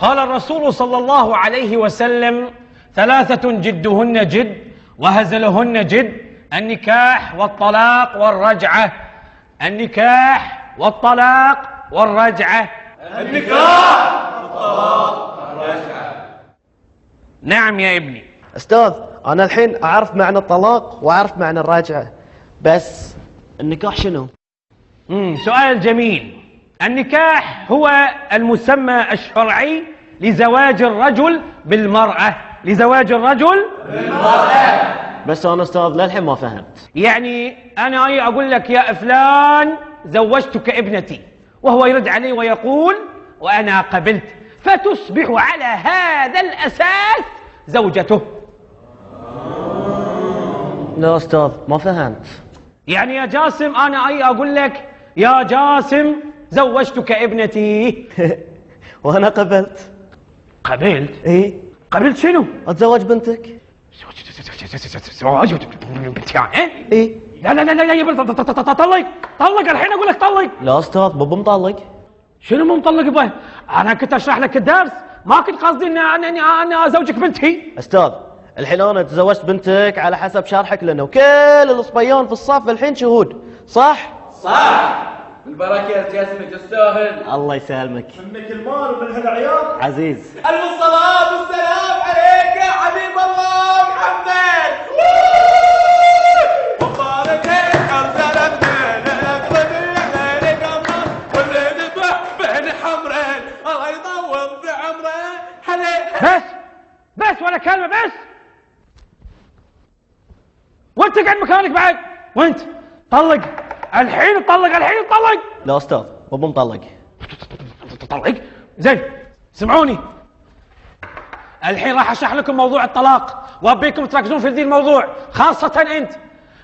قال الرسول صلى الله عليه وسلم: ثلاثة جدهن جد وهزلهن جد: النكاح والطلاق والرجعة. النكاح والطلاق والرجعة. النكاح والطلاق والرجعة. نعم يا ابني. أستاذ، أنا الحين أعرف معنى الطلاق وأعرف معنى الراجعة، بس النكاح شنو؟ سؤال جميل. النكاح هو المسمى الشرعي لزواج الرجل بالمرأة. لزواج الرجل بالمرأة. بس أنا أستاذ للحين ما فهمت. يعني أنا أقول لك: يا فلان زوجتك ابنتي، وهو يرد علي ويقول: وأنا قبلت، فتصبح على هذا الأساس زوجته. لا أستاذ ما فهمت. يعني يا جاسم أنا أقول لك: يا جاسم زوجتك ابنتي. وأنا قبلت. قبلت؟ إيه؟ قبلت شنو؟ أتزوج بنتك. زواج بنتي يعني؟ إيه؟ لا لا لا لا يا طلق طلق الحين أقول لك طلق. لا أستاذ بابا مطلق. شنو مو مطلق به؟ أنا كنت أشرح لك الدرس، ما كنت قصدي أن أزوجك بنتي. أستاذ الحين أنا تزوجت بنتك على حسب شرحك لنا، وكل الصبيان في الصف الحين شهود، صح؟ صح. البركة يا جاسم تستاهل. الله يسلمك. منك المال ومن هالعيال. عزيز. ألف الصلاة والسلام عليك يا حبيب الله محمد. وبارك أرسل بينك وبين قمر واللي ذبح بين حمرين الله يطول بعمره. بس ولا كلمة بس. وانت قاعد مكانك بعد. وانت طلق الحين طلق الحين طلق. لا أستاذ بابا مطلق. طلق زين. سمعوني الحين راح اشرح لكم موضوع الطلاق، وابيكم تركزون في ذي الموضوع، خاصة انت.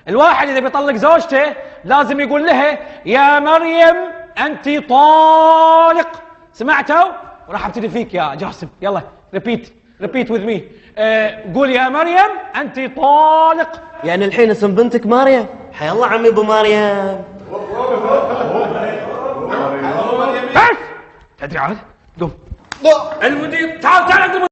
الواحد اذا بيطلق زوجته لازم يقول لها: يا مريم انت طالق. سمعتوا؟ وراح ابتدي فيك يا جاسم. يلا ريبيت وذ مي. قول: يا مريم انت طالق. يعني الحين اسم بنتك مريم؟ حي الله عمي ابو مريم. بس تدري عاد؟ قوم. المدير تعال عند المدير.